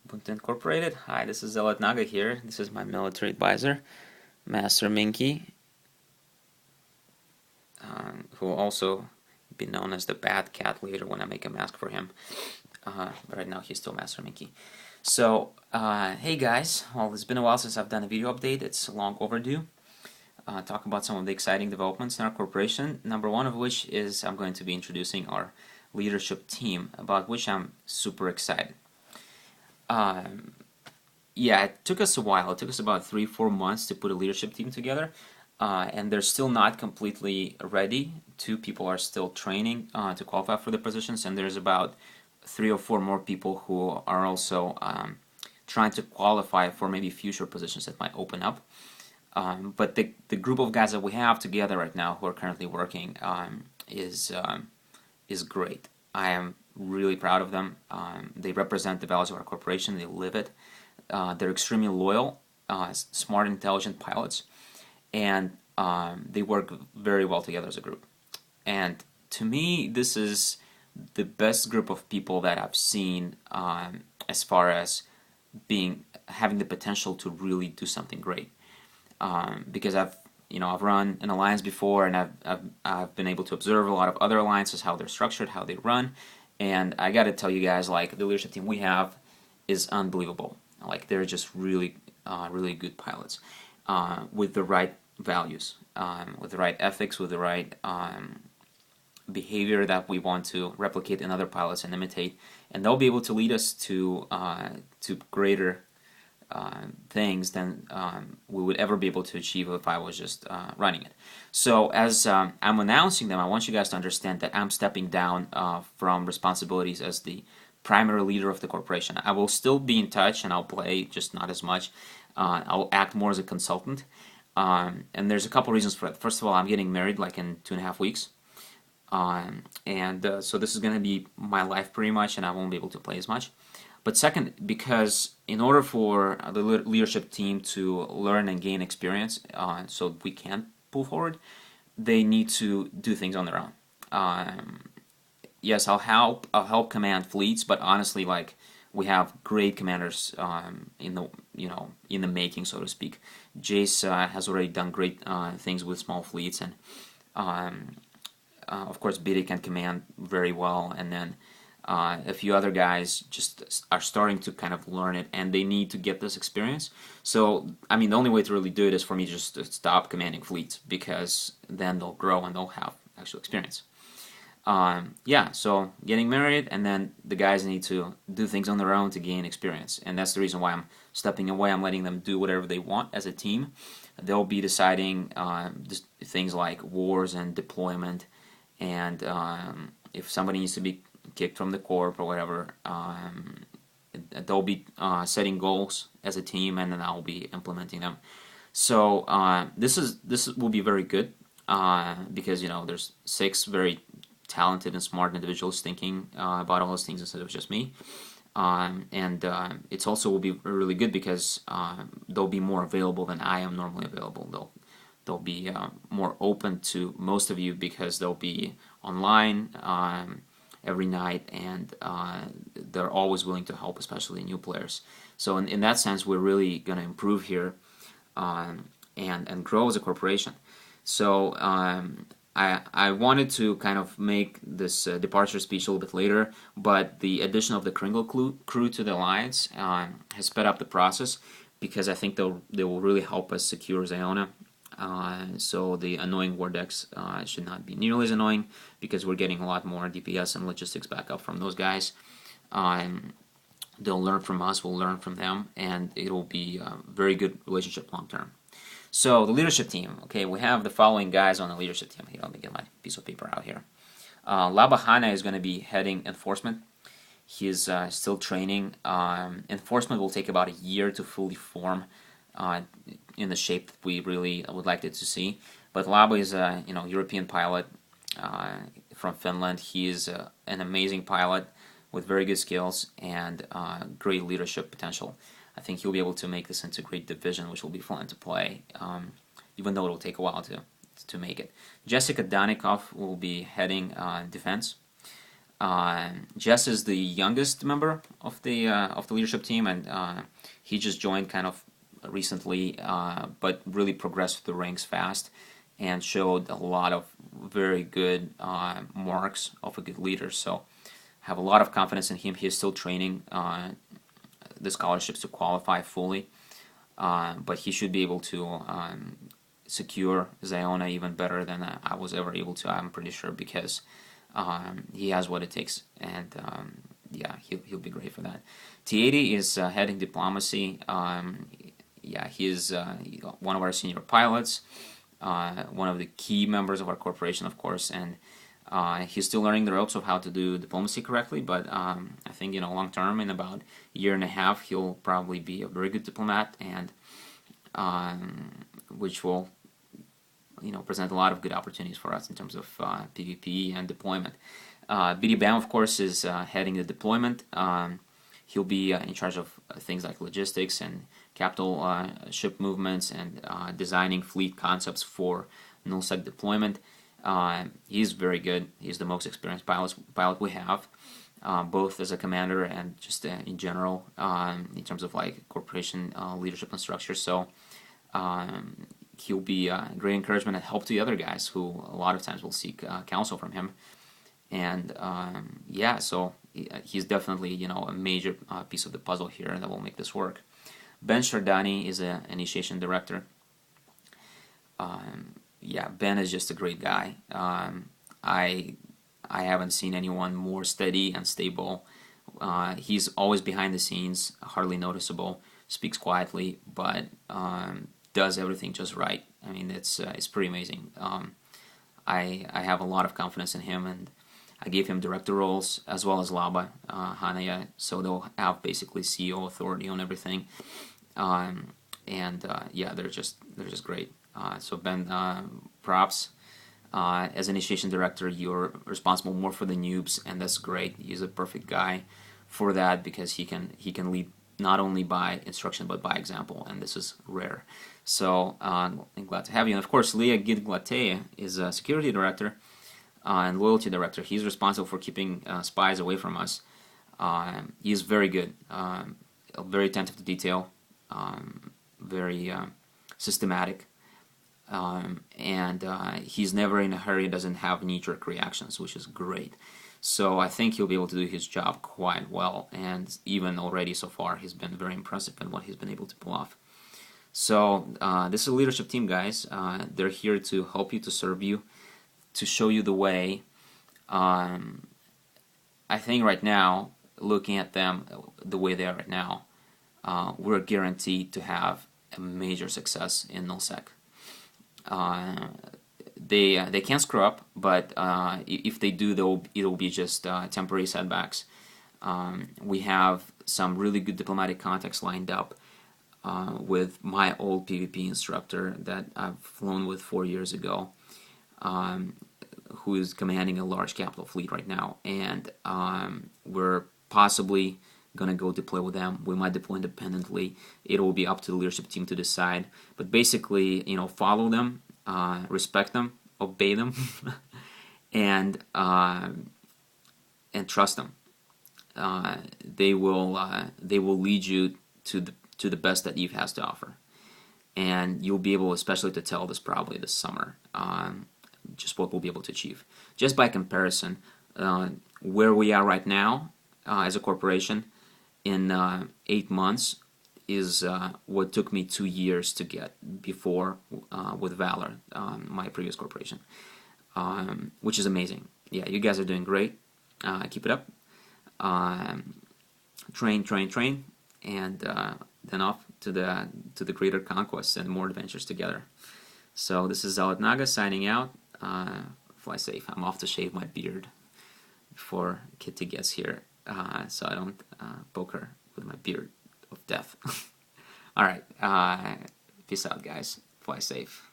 Ubuntu Incorporated. Hi, this is Zealot Naga here. This is my military advisor, Master Minky, who will also be known as the batcat later when I make a mask for him. But right now he's still Master Minky. So, hey guys, well, it's been a while since I've done a video update. It's long overdue. Talk about some of the exciting developments in our corporation. Number one of which is I'm going to be introducing our leadership team, about which I'm super excited. Yeah, it took us a while. It took us about 3-4 months to put a leadership team together, and they're still not completely ready. Two people are still training to qualify for the positions, and there's about 3 or 4 more people who are also trying to qualify for maybe future positions that might open up. But the group of guys that we have together right now who are currently working is great. I am really proud of them. They represent the values of our corporation. They live it. They're extremely loyal, smart, intelligent pilots, and they work very well together as a group. And to me, this is the best group of people that I've seen as far as having the potential to really do something great. Because I've run an alliance before, and I've been able to observe a lot of other alliances, how they're structured, how they run, and I got to tell you guys, like, the leadership team we have is unbelievable. Like, they're just really good pilots with the right values, with the right ethics, with the right behavior that we want to replicate in other pilots and imitate, and they'll be able to lead us to greater things than we would ever be able to achieve if I was just running it. So as I'm announcing them, I want you guys to understand that I'm stepping down from responsibilities as the primary leader of the corporation. I will still be in touch and I'll play, just not as much. I'll act more as a consultant. And there's a couple reasons for it. First of all, I'm getting married like in 2.5 weeks. So this is going to be my life pretty much, and I won't be able to play as much. But second, because in order for the leadership team to learn and gain experience, so we can pull forward, they need to do things on their own. Yes, I'll help command fleets, but honestly, like, we have great commanders in the making, so to speak. Jace has already done great things with small fleets, and of course, Biddy can command very well, and then a few other guys just are starting to kind of learn it, and they need to get this experience. So, I mean, the only way to really do it is for me just to stop commanding fleets, because then they'll grow and they'll have actual experience. Yeah, so getting married, and then the guys need to do things on their own to gain experience, and that's the reason why I'm stepping away. I'm letting them do whatever they want as a team. They'll be deciding things like wars and deployment, and if somebody needs to be kicked from the corp or whatever, they'll be setting goals as a team, and then I'll be implementing them. So this will be very good because there's 6 very talented and smart individuals thinking about all those things instead of just me. It's also will be really good because they'll be more available than I am normally available. They'll be more open to most of you because they'll be online every night, and they're always willing to help, especially new players. So in that sense, we're really going to improve here and grow as a corporation. So I wanted to kind of make this departure speech a little bit later, but the addition of the Kringle crew to the alliance has sped up the process, because I think they will really help us secure Ziona. So the annoying war decks should not be nearly as annoying, because we're getting a lot more DPS and logistics backup from those guys. They'll learn from us, we'll learn from them, and it'll be a very good relationship long term. So the leadership team, okay, we have the following guys on the leadership team. Here, let me get my piece of paper out here. Labahana is going to be heading enforcement. He's still training. Enforcement will take about a year to fully form in the shape that we really would like it to see. But Laba is a European pilot from Finland. He is an amazing pilot with very good skills and great leadership potential. I think he'll be able to make this into a great division, which will be fun to play, even though it'll take a while to make it. Jessica Danikov will be heading defense. Jess is the youngest member of the leadership team, and he just joined kind of recently, but really progressed through the ranks fast and showed a lot of very good marks of a good leader. So I have a lot of confidence in him. He is still training the scholarships to qualify fully, but he should be able to secure Ziona even better than I was ever able to. I'm pretty sure, because he has what it takes, and yeah, he'll be great for that. T80 is heading diplomacy. Yeah, he is one of our senior pilots, one of the key members of our corporation, of course, and he's still learning the ropes of how to do diplomacy correctly. But I think, long term, in about a year and a half, he'll probably be a very good diplomat, and which will present a lot of good opportunities for us in terms of PvP and deployment. BD Bam, of course, is heading the deployment. He'll be in charge of things like logistics and capital ship movements, and designing fleet concepts for nullsec deployment. He's very good. He's the most experienced pilot we have, both as a commander and just in general, in terms of like corporation leadership and structure. So he'll be a great encouragement and help to the other guys who a lot of times will seek counsel from him. And yeah, so he's definitely a major piece of the puzzle here that will make this work. Ben Shardani is an initiation director. Yeah, Ben is just a great guy. I haven't seen anyone more steady and stable. He's always behind the scenes, hardly noticeable, speaks quietly, but does everything just right. I mean, it's pretty amazing. I have a lot of confidence in him, and I gave him director roles as well as Laba, Hanaya, so they'll have basically CEO authority on everything. Yeah, they're just great. So Ben, props. As initiation director, you're responsible more for the noobs, and that's great. He's a perfect guy for that, because he can lead not only by instruction but by example, and this is rare. So I'm glad to have you. And of course, Leah Gidglatea is a security director and loyalty director. He's responsible for keeping spies away from us. He's very good, very attentive to detail, very systematic, and he's never in a hurry, doesn't have knee-jerk reactions, which is great. So I think he'll be able to do his job quite well, and even already so far he's been very impressive in what he's been able to pull off. So this is a leadership team, guys. They're here to help you, to serve you, to show you the way. I think right now, looking at them the way they are right now, we're guaranteed to have a major success in nullsec. They can't screw up, but if they do, it'll be just temporary setbacks. We have some really good diplomatic contacts lined up with my old PvP instructor that I've flown with 4 years ago, who is commanding a large capital fleet right now, and we're possibly going to go deploy with them. We might deploy independently. It will be up to the leadership team to decide, but basically, follow them, respect them, obey them, and trust them. They will lead you to the best that Eve has to offer, and you'll be able, especially, to tell this probably this summer, just what we'll be able to achieve. Just by comparison, where we are right now as a corporation in 8 months is what took me 2 years to get before with Valor, my previous corporation, which is amazing. Yeah, you guys are doing great. Keep it up. Train, and then off to the greater conquests and more adventures together. So this is Zealot Naga signing out. Fly safe. I'm off to shave my beard before Kitty gets here, so I don't poke her with my beard of death. All right. Peace out, guys. Fly safe.